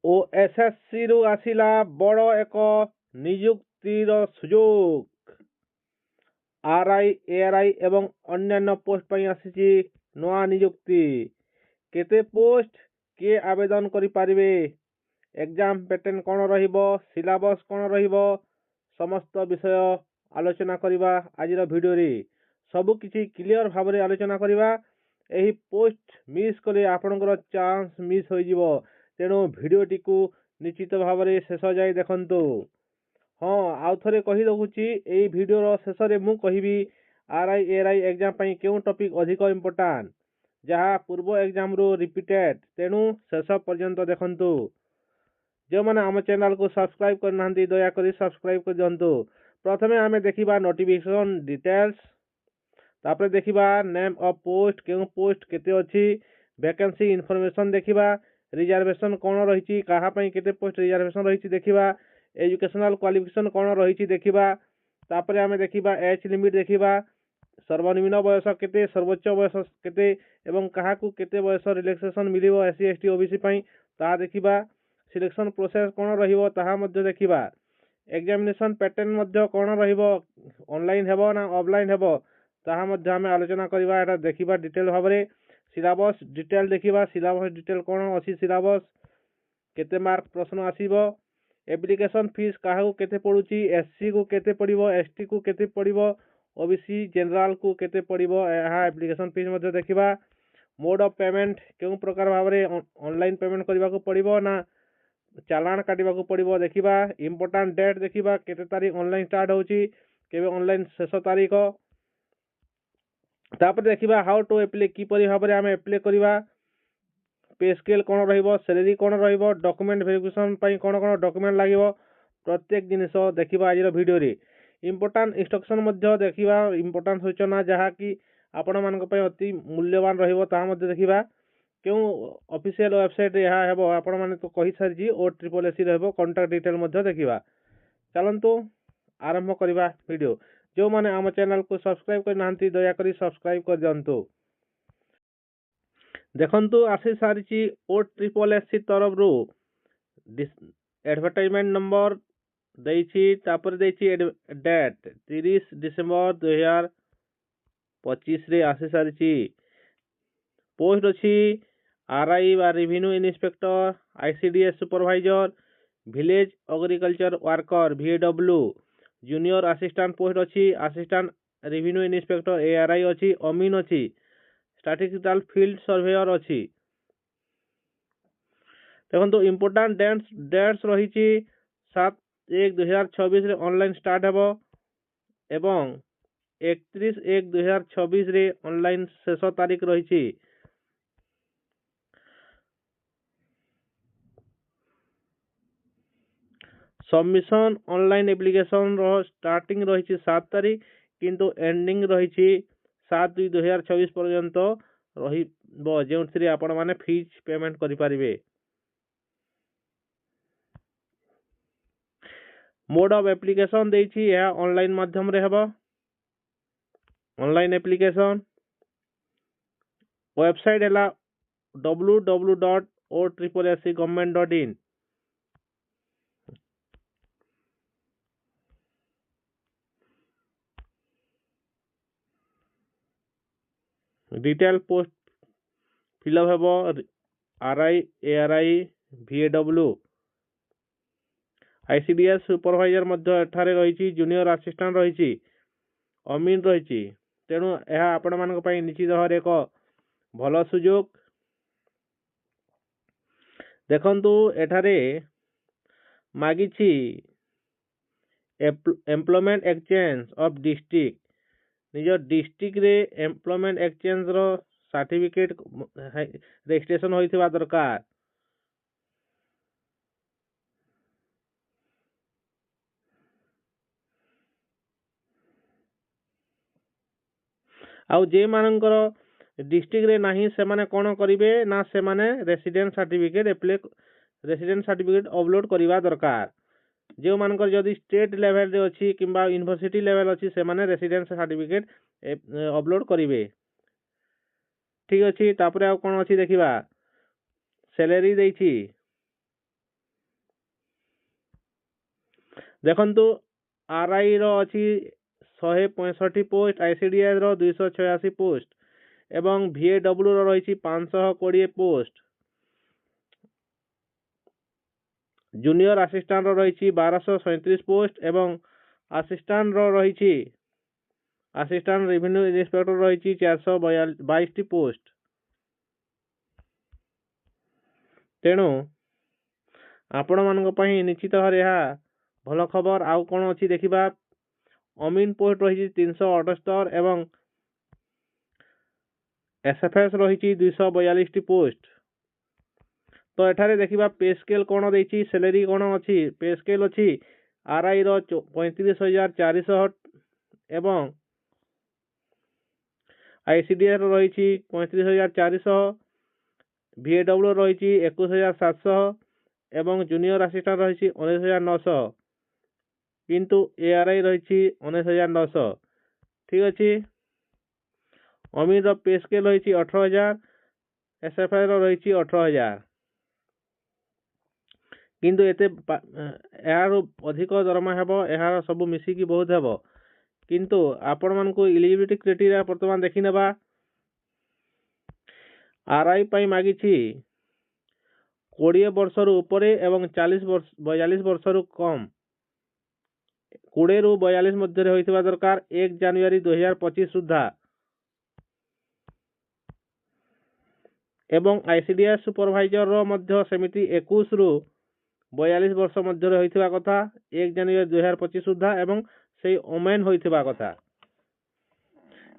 OSSC ରୁ ଆସିଲା ବଡ଼ ଏକ ନିଯୁକ୍ତିର ସୁଯୋଗ। ଆର୍ଆଇ, ଏଆର୍ଆଇ ଏବଂ ଅନ୍ୟାନ୍ୟ ପୋଷ୍ଟ ପାଇଁ ଆସିଛି ନୂଆ ନିଯୁକ୍ତି। କେତେ ପୋଷ୍ଟ, କିଏ ଆବେଦନ କରିପାରିବେ, ଏକ୍ଜାମ ପ୍ୟାଟର୍ନ କ'ଣ ରହିବ, ସିଲାବସ୍ କ'ଣ ରହିବ, ସମସ୍ତ ବିଷୟ ଆଲୋଚନା କରିବା ଆଜିର ଭିଡ଼ିଓରେ। ସବୁକିଛି କ୍ଲିଅର ଭାବରେ ଆଲୋଚନା କରିବା। ଏହି ପୋଷ୍ଟ ମିସ୍ କଲେ ଆପଣଙ୍କର ଚାନ୍ସ ମିସ୍ ହୋଇଯିବ, ତେଣୁ ଭିଡ଼ିଓଟିକୁ ନିଶ୍ଚିତ ଭାବରେ ଶେଷ ଯାଏ ଦେଖନ୍ତୁ। ହଁ, ଆଉ ଥରେ କହି ଦେଉଛି, ଏହି ଭିଡ଼ିଓର ଶେଷରେ ମୁଁ କହିବି ଆର୍ଆଇ ଏଆର୍ଆଇ ଏକ୍ଜାମ ପାଇଁ କେଉଁ ଟପିକ୍ ଅଧିକ ଇମ୍ପୋର୍ଟାଣ୍ଟ, ଯାହା ପୂର୍ବ ଏକ୍ଜାମରୁ ରିପିଟେଡ୍, ତେଣୁ ଶେଷ ପର୍ଯ୍ୟନ୍ତ ଦେଖନ୍ତୁ। ଯେଉଁମାନେ ଆମ ଚ୍ୟାନେଲକୁ ସବସ୍କ୍ରାଇବ୍ କରିନାହାନ୍ତି ଦୟାକରି ସବସ୍କ୍ରାଇବ୍ କରିଦିଅନ୍ତୁ। ପ୍ରଥମେ ଆମେ ଦେଖିବା ନୋଟିଫିକେସନ୍ ଡିଟେଲ୍ସ, ତାପରେ ଦେଖିବା ନେମ୍ ଅଫ୍ ପୋଷ୍ଟ, କେଉଁ ପୋଷ୍ଟ କେତେ ଅଛି, ଭ୍ୟାକେନ୍ସି ଇନଫର୍ମେସନ୍ ଦେଖିବା, ରିଜର୍ଭେସନ୍ କ'ଣ ରହିଛି, କାହା ପାଇଁ କେତେ ପୋଷ୍ଟ ରିଜର୍ଭେସନ୍ ରହିଛି ଦେଖିବା, ଏଜୁକେସନାଲ୍ କ୍ୱାଲିଫିକେସନ୍ କ'ଣ ରହିଛି ଦେଖିବା, ତାପରେ ଆମେ ଦେଖିବା ଏଜ୍ ଲିମିଟ୍ ଦେଖିବା, ସର୍ବନିମ୍ନ ବୟସ କେତେ, ସର୍ବୋଚ୍ଚ ବୟସ କେତେ ଏବଂ କାହାକୁ କେତେ ବୟସ ରିଲାକ୍ସେସନ୍ ମିଳିବ SC ST OBC ପାଇଁ ତାହା ଦେଖିବା, ସିଲେକ୍ସନ୍ ପ୍ରୋସେସ୍ କ'ଣ ରହିବ ତାହା ମଧ୍ୟ ଦେଖିବା, ଏକ୍ଜାମିନେସନ୍ ପ୍ୟାଟର୍ନ ମଧ୍ୟ କ'ଣ ରହିବ, ଅନଲାଇନ୍ ହେବ ନା ଅଫଲାଇନ୍ ହେବ ତାହା ମଧ୍ୟ ଆମେ ଆଲୋଚନା କରିବା, ଏଟା ଦେଖିବା ଡିଟେଲ୍ ଭାବରେ। ସିଲାବସ୍ ଡିଟେଲ୍ ଦେଖିବା, ସିଲାବସ୍ ଡିଟେଲ୍ କ'ଣ ଅଛି, ସିଲାବସ୍ କେତେ ମାର୍କ ପ୍ରଶ୍ନ ଆସିବ, ଆପ୍ଲିକେସନ୍ ଫିସ୍ କାହାକୁ କେତେ ପଡ଼ୁଛି, SC କୁ କେତେ ପଡ଼ିବ, ST କୁ କେତେ ପଡ଼ିବ, OBC ଜେନେରାଲକୁ କେତେ ପଡ଼ିବ, ଏହା ଆପ୍ଲିକେସନ୍ ଫିସ୍ ମଧ୍ୟ ଦେଖିବା। ମୋଡ୍ ଅଫ୍ ପେମେଣ୍ଟ, କେଉଁ ପ୍ରକାର ଭାବରେ ଅନଲାଇନ୍ ପେମେଣ୍ଟ କରିବାକୁ ପଡ଼ିବ ନା ଚାଲାଣ କାଟିବାକୁ ପଡ଼ିବ ଦେଖିବା। ଇମ୍ପୋର୍ଟାଣ୍ଟ ଡେଟ୍ ଦେଖିବା, କେତେ ତାରିଖ ଅନଲାଇନ୍ ଷ୍ଟାର୍ଟ ହେଉଛି, କେବେ ଅନଲାଇନ୍ ଶେଷ ତାରିଖ। ତାପରେ ଦେଖିବା ହାଉ ଟୁ ଆପ୍ଲାଏ, କିପରି ଭାବରେ ଆମେ ଆପ୍ଲାଏ କରିବା, ପେ ସ୍କେଲ୍ କ'ଣ ରହିବ, ସାଲାରୀ କ'ଣ ରହିବ, ଡକୁମେଣ୍ଟ ଭେରିଫିକେସନ୍ ପାଇଁ କ'ଣ କ'ଣ ଡକୁମେଣ୍ଟ ଲାଗିବ, ପ୍ରତ୍ୟେକ ଜିନିଷ ଦେଖିବା ଆଜିର ଭିଡ଼ିଓରେ। ଇମ୍ପୋର୍ଟାଣ୍ଟ ଇନଷ୍ଟ୍ରକ୍ସନ୍ ମଧ୍ୟ ଦେଖିବା, ଇମ୍ପୋର୍ଟାଣ୍ଟ ସୂଚନା ଯାହାକି ଆପଣମାନଙ୍କ ପାଇଁ ଅତି ମୂଲ୍ୟବାନ ରହିବ ତାହା ମଧ୍ୟ ଦେଖିବା। କେଉଁ ଅଫିସିଆଲ ୱେବସାଇଟ୍ରେ ଏହା ହେବ ଆପଣମାନେ ତ କହିସାରିଛି, OSSC ରହିବ, କଣ୍ଟାକ୍ଟ ଡିଟେଲ୍ ମଧ୍ୟ ଦେଖିବା। ଚାଲନ୍ତୁ ଆରମ୍ଭ କରିବା ଭିଡ଼ିଓ। ଯେଉଁମାନେ ଆମ ଚ୍ୟାନେଲକୁ ସବସ୍କ୍ରାଇବ୍ କରିନାହାନ୍ତି ଦୟାକରି ସବସ୍କ୍ରାଇବ୍ କରିଦିଅନ୍ତୁ। ଦେଖନ୍ତୁ ଆସି ସାରିଛି OSSC ତରଫରୁ ଆଡ଼ଭର୍ଟାଇଜମେଣ୍ଟ ନମ୍ବର ଦେଇଛି, ତାପରେ ଦେଇଛି ଡେଟ୍ 30 ଡିସେମ୍ବର 2025ରେ ଆସି ସାରିଛି। ପୋଷ୍ଟ ଅଛି ଆର୍ଆଇ ବା revenue inspector, ICDS supervisor, village agriculture worker VAW, junior assistant post ଅଛି, ଆସିଷ୍ଟାଣ୍ଟ ରେଭିନ୍ୟୁ ଇନ୍ସପେକ୍ଟର ARI ଅଛି, ଅମିନ୍ ଅଛି, ଷ୍ଟାଟିଷ୍ଟିକାଲ ଫିଲ୍ଡ ସର୍ଭେୟର ଅଛି। ଦେଖନ୍ତୁ ଇମ୍ପୋର୍ଟାଣ୍ଟ ଡେଟ୍ସ ରହିଛି 7/1/2026ରେ ଅନଲାଇନ୍ ଷ୍ଟାର୍ଟ ହେବ ଏବଂ 31/1/2026ରେ ଅନଲାଇନ୍ ଶେଷ ତାରିଖ ରହିଛି। ସବମିଶନ ଅନଲାଇନ୍ ଆପ୍ଲିକେସନର ଷ୍ଟାର୍ଟିଂ ରହିଛି 7 ତାରିଖ, କିନ୍ତୁ ଏଣ୍ଡିଂ ରହିଛି 7/2/2026 ପର୍ଯ୍ୟନ୍ତ ରହିବ, ଯେଉଁଥିରେ ଆପଣମାନେ ଫିସ୍ ପେମେଣ୍ଟ କରିପାରିବେ। ମୋଡ୍ ଅଫ୍ ଆପ୍ଲିକେସନ୍ ଦେଇଛି, ଏହା ଅନଲାଇନ୍ ମାଧ୍ୟମରେ ହେବ। ଅନଲାଇନ୍ ଆପ୍ଲିକେସନ୍ ୱେବସାଇଟ୍ ହେଲା www.osscgovernment.in। ଡିଟେଲ୍ ପୋଷ୍ଟ ଫିଲ୍ଅପ୍ ହେବ, RI, ARI, VAW, ICDS supervisor ମଧ୍ୟ ଏଠାରେ ରହିଛି, ଜୁନିୟର ଆସିଷ୍ଟାଣ୍ଟ ରହିଛି, ଅମିନ୍ ରହିଛି, ତେଣୁ ଏହା ଆପଣମାନଙ୍କ ପାଇଁ ନିଶ୍ଚିତ ଭାବରେ ଏକ ଭଲ ସୁଯୋଗ। ଦେଖନ୍ତୁ ଏଠାରେ ମାଗିଛି ଏମ୍ପ୍ଲୟମେଣ୍ଟ ଏକ୍ସଚେଞ୍ଜ ଅଫ୍ ଡିଷ୍ଟ୍ରିକ୍ଟ, ନିଜ ଡିଷ୍ଟ୍ରିକ୍ଟରେ ଏମ୍ପ୍ଲୟମେଣ୍ଟ ଏକ୍ସଚେଞ୍ଜର ସାର୍ଟିଫିକେଟ୍ ରେଜିଷ୍ଟ୍ରେସନ ହୋଇଥିବା ଦରକାର। ଆଉ ଯେଉଁମାନଙ୍କର ଡିଷ୍ଟ୍ରିକ୍ଟରେ ନାହିଁ ସେମାନେ କ'ଣ କରିବେ ନା ସେମାନେ ରେସିଡେଣ୍ଟ ସାର୍ଟିଫିକେଟ୍ ଅପଲୋଡ଼ କରିବା ଦରକାର। ଯେଉଁମାନଙ୍କର ଯଦି ଷ୍ଟେଟ୍ ଲେଭେଲରେ ଅଛି କିମ୍ବା ୟୁନିଭର୍ସିଟି ଲେଭେଲ ଅଛି ସେମାନେ ରେସିଡେଣ୍ଟ ସାର୍ଟିଫିକେଟ୍ ଅପଲୋଡ଼ କରିବେ। ଠିକ୍ ଅଛି, ତାପରେ ଆଉ କ'ଣ ଅଛି ଦେଖିବା। ସାଲାରୀ ଦେଇଛି देखंतु आरआई रो अछि 165 पोस्ट, आईसीडीएस रो 286 पोस्ट एवं VAW रो रही 520 पोस्ट, जूनियर असिस्टेंट रो रही 1237 पोस्ट एवं असिस्टेंट रो रही असिस्टेंट रेवेन्यू इन्स्पेक्टर रही 422 पोस्ट। तेणु आपण मानक पई निश्चित भाव यह भल खबर। आउ कौन अच्छी देखा, अमीन पोस्ट रही 378 एवं एसएफएस रही 242 पोस्ट। तो एठारे देखा पे स्केल कौन देछि, सैलरी कौन अच्छी, पे स्केल अच्छी आरआई रो 35,400 एवं आईसीडीएस रही 35,400, VAW रही 21,700 एवं जूनियर असिस्टेंट रही 19,900, किंतु एआरआई रही 19,900। ठीक अच्छे। अमीर रो पे स्केल रही 18,000, एसएफआई रही 18,000, किंतु एते यार अधिक दरमा हेबो, यार सब मिसिकी बहुत हेबो। किंतु आपण मानकु एलिजिबिलिटी क्राइटेरिया वर्तमान देखि नेबा। आरआई पई मागी छी 20 वर्ष रु ऊपर एवं 42 वर्ष रु कम, 20 रु 42 मध्य होइतिबा दरकार 1 जनवरी 2025 सुधा, एवं आईसीडीएस सुपरवाइजर रो मध्य सेमिति 21 रु 42 वर्ष मध्य होइतिबा कथा 1 जनवरी 2025 सुधा, एवं से ओमेन होइतिबा कथा।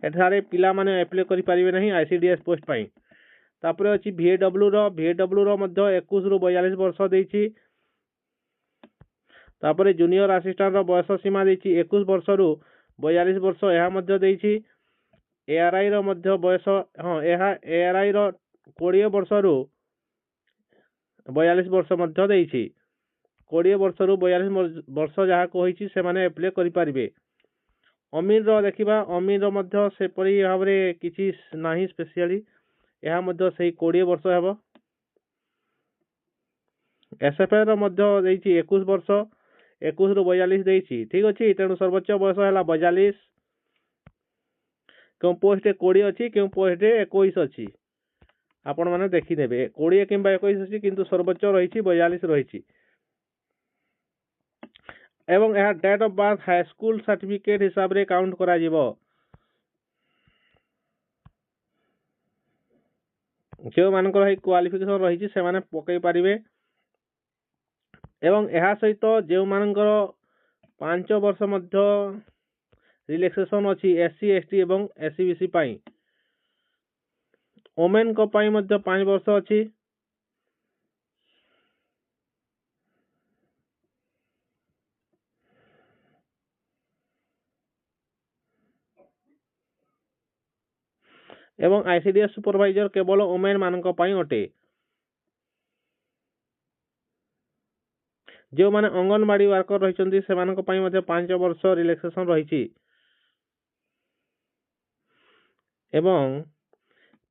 एठारे पिला माने अप्लाई करि परिबे नहीं आईसीडीएस पोस्ट पई। तापरे अछि VAW रो मध्य 21 रु 42 वर्ष देछि। तापरे जूनियर असिस्टेंट रो बयस सीमा देछि 21 वर्ष रु 42 वर्ष, यह मध्य देछि। एआरआई रो मध्य बयस एआरआई रो 20 वर्ष रु 42 वर्ष मध्य देछि। 20 वर्ष रु 42 वर्ष जहाँ कही से माने अप्लाई करि परिबे। अमीर रो देखिबा, अमीर रो मध्य से परि भाव रे किछि नाही स्पेशली, यह मध्य से 20 वर्ष हेबो। एसएफआई रो मध्य देछि 21 वर्ष, 21 रु 42 देछि। ठीक अछि। तेणु सर्वोच्च बयस हैला 42। क्यों पोस्ट 20 अछि, क्यों पोस्ट 21 अछि, आपण माने देखि नेबे 20 किंबा 21 अछि, किंतु सर्वोच्च रही 42 रही। एवं यह date of birth high school certificate हिसाब रे काउंट करा जिवो। जो मानकर है क्वालिफिकेशन रही से माने पकई पारिबे। एवं यह सहित जो मानकर 5 वर्ष मध्य रिलैक्सेशन अछि एससी एसटी एवं एससीबीसी पाई। ओमेन को पाई मध्य 5 वर्ष अछि। एवं आईसीडीएस सुपरवाइजर केवल ओमेन मानक पाई अटे। जो माने अंगनवाड़ी वर्कर रही से मानक पाई मध्य 5 वर्ष रिलैक्सेशन रही। एवं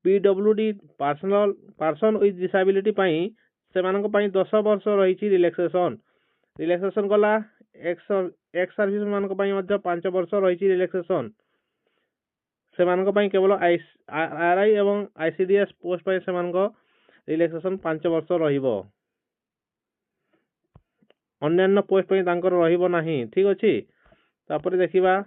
पीडब्ल्यूडी पर्सन विथ डिसेबिलिटी पाई से मानक पाई 10 वर्ष रही रिलैक्सेशन। रिलैक्सेशन गला एक्स सर्विस मानक पाई मध्य 5 वर्ष रही रिलैक्सेशन। से मानक पाई केवल आरआई एवं आईसीडीएस पोस्ट पाई से मानक रिलैक्सेशन 5 वर्ष रहिबो। अन्यान्य पोस्ट पाई तांकर रहिबो नाही। ठीक अछि। तापर देखिबा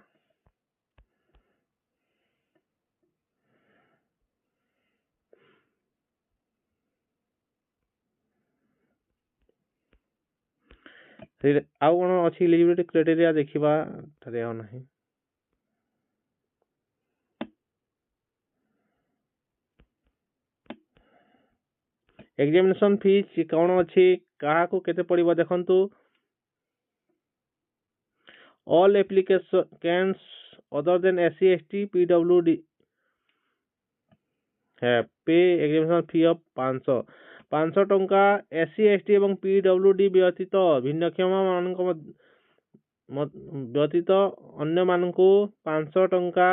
आउ कौन अच्छी एलिजिबिलिटी क्राइटेरिया देखिबा थारे आ नाही। एग्जामिनेशन फीस कौन अच्छी कहा को केते पड़िबो देखंतु। All applications other than SC ST PWD है पे एग्जामिनेशन फी ऑफ 500 टंका। एससी एसटी एवं पीडब्ल्यूडी व्यतीत भिन्नक्षम मानक व्यतीत अन्य मानकु 500 टंका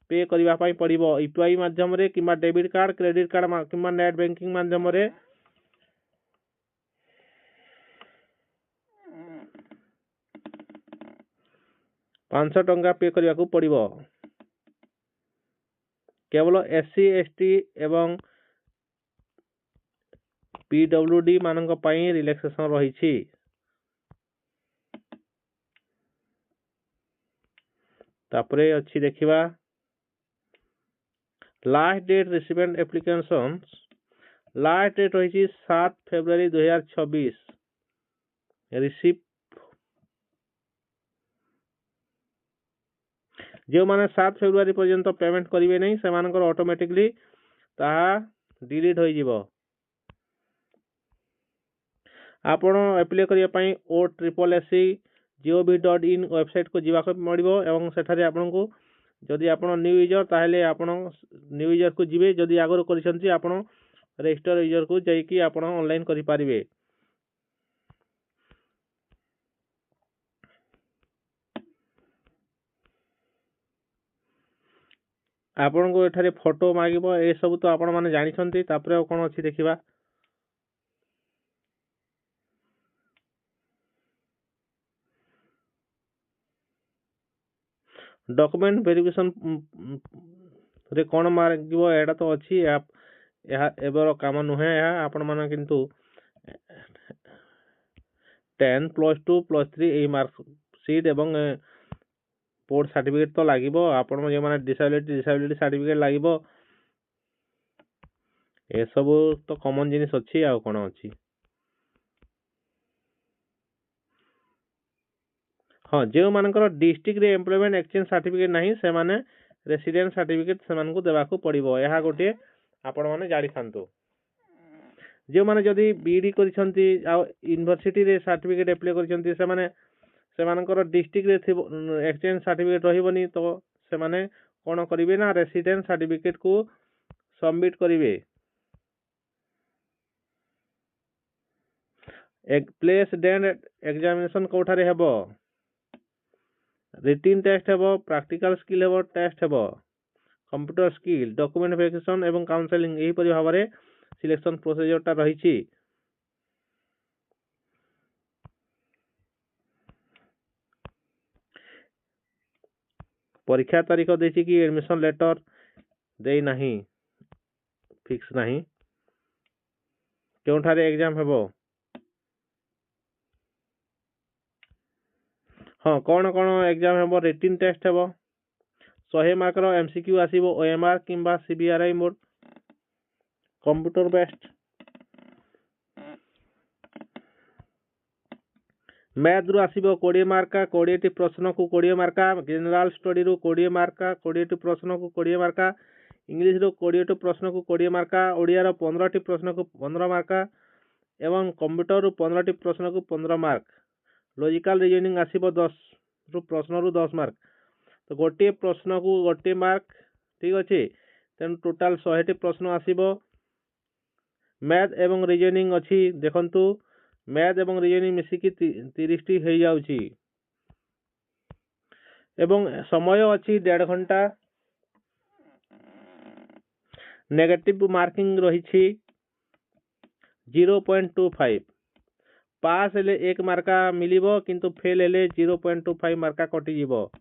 पे करबा पाई पड़िबो। यूपीआई माध्यम रे किंबा डेबिट कार्ड क्रेडिट कार्ड किंबा नेट बैंकिंग माध्यम रे 500 टंका पे करने को पड़िबो। केवल SC ST एवं PWD मानक पई रिलैक्सेशन रही। तापरे अच्छी देखिबा last date receiving applications last date रही 7 फेब्रुआरी 2026 रिसीव जो माने 7 फेब्रुआरी पर्यंत पेमेंट करिवे नहीं से मानकर ऑटोमेटिकली ताहा डिलीट होई जिवो। आपण अप्लाई करिया पई OSSC.gov.in वेबसाइट को जीवा को पड़िबो एवं सेठारे आपनको जदि आपण न्यू यूजर ताहले आपण न्यू यूजर को जिवे जदि आगर करिसंती आपण रजिस्टर यूजर को जाई कि आपण ऑनलाइन करि पारिबे। आपण को एठारे फोटो मागिबो ए सब तो आपण माने जानि छंती। तापरे कोन अछि देखिबा डॉक्यूमेंट वेरिफिकेशन रे कोन मागिबो एटा तो अछि या एबर काम नुहे या आपण माने किंतु 10 +2 +3 ए मार्क शीट एवं पोर्ट सर्टिफिकेट तो लागिबो। आपण जे माने डिसेबिलिटी सर्टिफिकेट लागिबो ए सब तो कॉमन जिनिस अछि आ कोन अछि। हाँ जो मानकर डिस्ट्रिक्ट रे एम्प्लॉयमेंट एक्सचेंज सर्टिफिकेट नहीं से माने रेसिडेंस सर्टिफिकेट से मानकु देबा को पड़िबो। एहा गोटे आपण माने जानि थांतो। जो माने जदि बीडी करिसंती आ यूनिवर्सिटी रे सर्टिफिकेट अप्लाई करिसंती से माने से मानकर डिस्ट्रिक्ट रे एक्सचेंज सर्टिफिकेट रहिबनी तो से माने कोन करिवे ना रेसिडेंस सर्टिफिकेट को सबमिट करिवे। एक प्लेस डेट एग्जामिनेशन कोठारे हेबो रिटिन टेस्ट हेबो प्रैक्टिकल स्किल हेबो टेस्ट हेबो कंप्यूटर स्किल डॉक्यूमेंट वेरिफिकेशन एवं काउंसलिंग एही परि भाबरे सिलेक्शन प्रोसीजर ता रहिछि। परीक्षा तारीख देछि कि एडमिशन लेटर देई नाही फिक्स नाही केउठारे एग्जाम हेबो। हाँ कौन कौन एग्जाम हेबो रिटिन टेस्ट हेबो 100 मार्क रो एमसीक्यू आसीबो ओएमआर किंबा CBRI mode computer based. Math रु आसीबो 20 मार्क 20 टी प्रश्न को 20 मार्क जनरल स्टडी रु 20 मार्क 20 टी प्रश्न को 20 मार्क इंग्लिश रु 20 टी प्रश्न को 20 मार्क ओडिया रो 15 टी प्रश्न को 15 मार्क एवं कंप्यूटर रु 15 टी प्रश्न को 15 मार्क लॉजिकल रीजनिंग आसीबो 10 रु प्रश्न रु 10 मार्क तो गोटे प्रश्न को गोटे मार्क ठीक अछि। तेन टोटल 100 टी प्रश्न आसीबो। मैथ एवं रीजनिंग अछि देखंतु मैथ एवं रीजनिंग मिसी कि 30 टी हे जाउची एवं समय अछि 1.5 घंटा नेगेटिव मार्किंग रही 0.25 पास हेले 1 मार्का मिलिबो किंतु फेल हेले 0.25 मार्का कटि जिवो।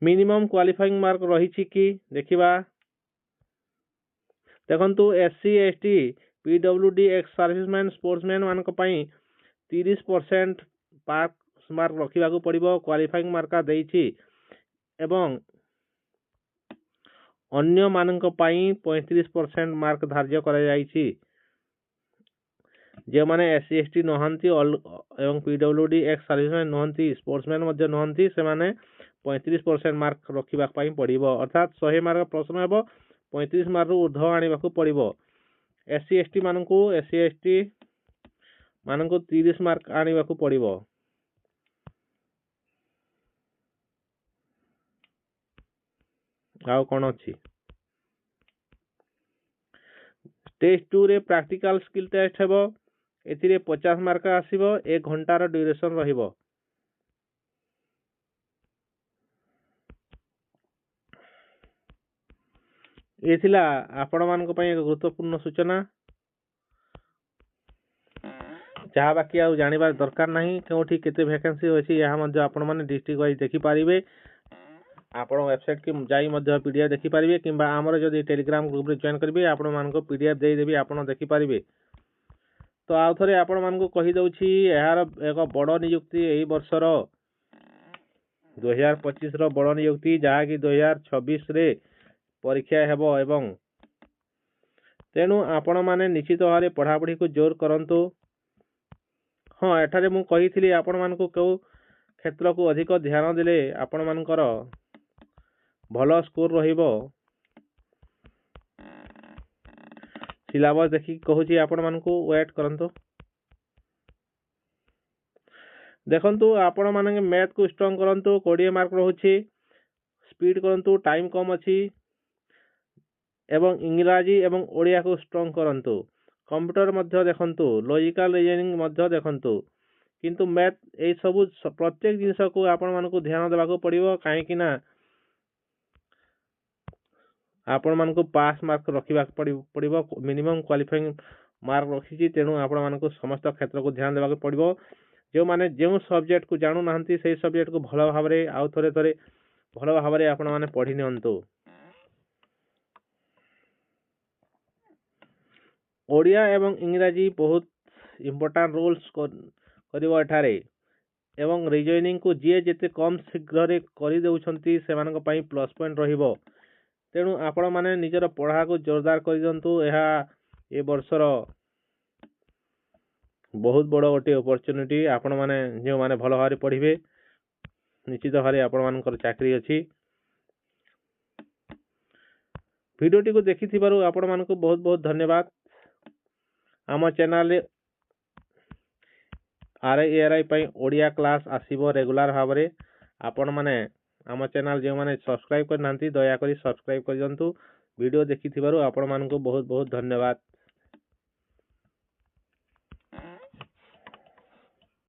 मिनिमम क्वालिफाइंग मार्क रही कि देखिबा देखंतु SC ST PWD ex serviceman sportsman मानक पई 30% पास मार्क रखिबा को पड़िबो क्वालिफाइंग मार्का देइछि एवं अन्य मानक पई 35% मार्क धार्य करा जाइछि। जे माने SC ST नहंती एवं PWD एक्स सर्विसमैन नहंती स्पोर्ट्समैन मध्ये नहंती से माने 35% मार्क रखिबा पई पड़िबो अर्थात 100 मार्क प्रश्न हेबो 35 मार्क रु ऊर्ध्व आनिबा को पड़िबो। SC ST मानकु SC ST मानकु 30 मार्क आनिबा को पड़िबो। आउ कोन अछि टेस्ट 2 रे प्रैक्टिकल स्किल टेस्ट हेबो एथिरे 50 मार्क आसीबो 1 घंटा रो ड्यूरेशन रहिबो। ए थिला आपण मानक पई एक गुरुत्वपूर्ण सूचना। ଯାହା ବାକି ଆଉ ଜାଣିବାର ଦରକାର ନାହିଁ କେଉଁଠି କେତେ ଭ୍ୟାକେନ୍ସି ଅଛି ଏହା ମଧ୍ୟ ଆପଣମାନେ ଡିଷ୍ଟ୍ରିକ୍ଟ ୱାଇଜ୍ ଦେଖିପାରିବେ। ଆପଣ ୱେବସାଇଟ୍ କି ଯାଇ ମଧ୍ୟ PDF ଦେଖିପାରିବେ କିମ୍ବା ଆମର ଯଦି ଟେଲିଗ୍ରାମ ଗ୍ରୁପରେ ଜଏନ୍ କରିବେ ଆପଣମାନଙ୍କୁ PDF ଦେଇଦେବି ଆପଣ ଦେଖିପାରିବେ। ତ ଆଉ ଥରେ ଆପଣମାନଙ୍କୁ କହିଦେଉଛି ଏହାର ଏକ ବଡ଼ ନିଯୁକ୍ତି ଏହି ବର୍ଷର 2025ର ବଡ଼ ନିଯୁକ୍ତି ଯାହାକି 2026ରେ ପରୀକ୍ଷା ହେବ ଏବଂ ତେଣୁ ଆପଣମାନେ ନିଶ୍ଚିତ ଭାବରେ ପଢ଼ାପଢ଼ିକୁ ଜୋର କରନ୍ତୁ। ହଁ ଏଠାରେ ମୁଁ କହିଥିଲି ଆପଣମାନଙ୍କୁ କେଉଁ କ୍ଷେତ୍ରକୁ ଅଧିକ ଧ୍ୟାନ ଦେଲେ ଆପଣମାନଙ୍କର ଭଲ ସ୍କୋର ରହିବ। ସିଲାବସ୍ ଦେଖିକି କହୁଛି ଆପଣମାନଙ୍କୁ ୱେଟ୍ କରନ୍ତୁ। ଦେଖନ୍ତୁ ଆପଣମାନେ ମ୍ୟାଥକୁ ଷ୍ଟ୍ରଙ୍ଗ କରନ୍ତୁ 20 ମାର୍କ ରହୁଛି। ସ୍ପିଡ୍ କରନ୍ତୁ ଟାଇମ୍ କମ୍ ଅଛି ଏବଂ ଇଂରାଜୀ ଏବଂ ଓଡ଼ିଆକୁ ଷ୍ଟ୍ରଙ୍ଗ କରନ୍ତୁ। କମ୍ପ୍ୟୁଟର ମଧ୍ୟ ଦେଖନ୍ତୁ ଲଜିକାଲ ରିଜନିଂ ମଧ୍ୟ ଦେଖନ୍ତୁ କିନ୍ତୁ ମ୍ୟାଥ୍ ଏଇସବୁ ପ୍ରତ୍ୟେକ ଜିନିଷକୁ ଆପଣମାନଙ୍କୁ ଧ୍ୟାନ ଦେବାକୁ ପଡ଼ିବ କାହିଁକି ନା ଆପଣମାନଙ୍କୁ ପାସ୍ ମାର୍କ ରଖିବାକୁ ପଡ଼ିବ ମିନିମମ୍ କ୍ୱାଲିଫାଇଂ ମାର୍କ ରଖିଛି ତେଣୁ ଆପଣମାନଙ୍କୁ ସମସ୍ତ କ୍ଷେତ୍ରକୁ ଧ୍ୟାନ ଦେବାକୁ ପଡ଼ିବ। ଯେଉଁମାନେ ଯେଉଁ ସବଜେକ୍ଟକୁ ଜାଣୁନାହାନ୍ତି ସେଇ ସବଜେକ୍ଟକୁ ଭଲ ଭାବରେ ଆଉ ଥରେ ଭଲ ଭାବରେ ଆପଣମାନେ ପଢ଼ି ନିଅନ୍ତୁ। ଓଡ଼ିଆ ଏବଂ ଇଂରାଜୀ ବହୁତ ଇମ୍ପୋର୍ଟାଣ୍ଟ ରୋଲ୍ସ କରିବ ଏଠାରେ ଏବଂ ରିଜନିଂକୁ ଯିଏ ଯେତେ କମ୍ ଶୀଘ୍ରରେ କରିଦେଉଛନ୍ତି ସେମାନଙ୍କ ପାଇଁ ପ୍ଲସ୍ ପଏଣ୍ଟ ରହିବ। ତେଣୁ ଆପଣମାନେ ନିଜର ପଢ଼ାକୁ ଜୋରଦାର କରିଦିଅନ୍ତୁ। ଏହା ଏ ବର୍ଷର ବହୁତ ବଡ଼ ଗୋଟିଏ ଅପରଚ୍ୟୁନିଟି। ଆପଣମାନେ ଯେଉଁମାନେ ଭଲ ଭାବରେ ପଢ଼ିବେ ନିଶ୍ଚିତ ଭାବରେ ଆପଣମାନଙ୍କର ଚାକିରି ଅଛି। ଭିଡ଼ିଓଟିକୁ ଦେଖିଥିବାରୁ ଆପଣମାନଙ୍କୁ ବହୁତ ବହୁତ ଧନ୍ୟବାଦ। ଆମ ଚ୍ୟାନେଲରେ RI ARI ପାଇଁ ଓଡ଼ିଆ କ୍ଲାସ୍ ଆସିବ ରେଗୁଲାର ଭାବରେ। ଆପଣମାନେ ଆମ ଚ୍ୟାନେଲ ଯେଉଁମାନେ ସବସ୍କ୍ରାଇବ୍ କରିନାହାନ୍ତି ଦୟାକରି ସବସ୍କ୍ରାଇବ୍ କରିଦିଅନ୍ତୁ। ଭିଡ଼ିଓ ଦେଖିଥିବାରୁ ଆପଣମାନଙ୍କୁ ବହୁତ ବହୁତ ଧନ୍ୟବାଦ।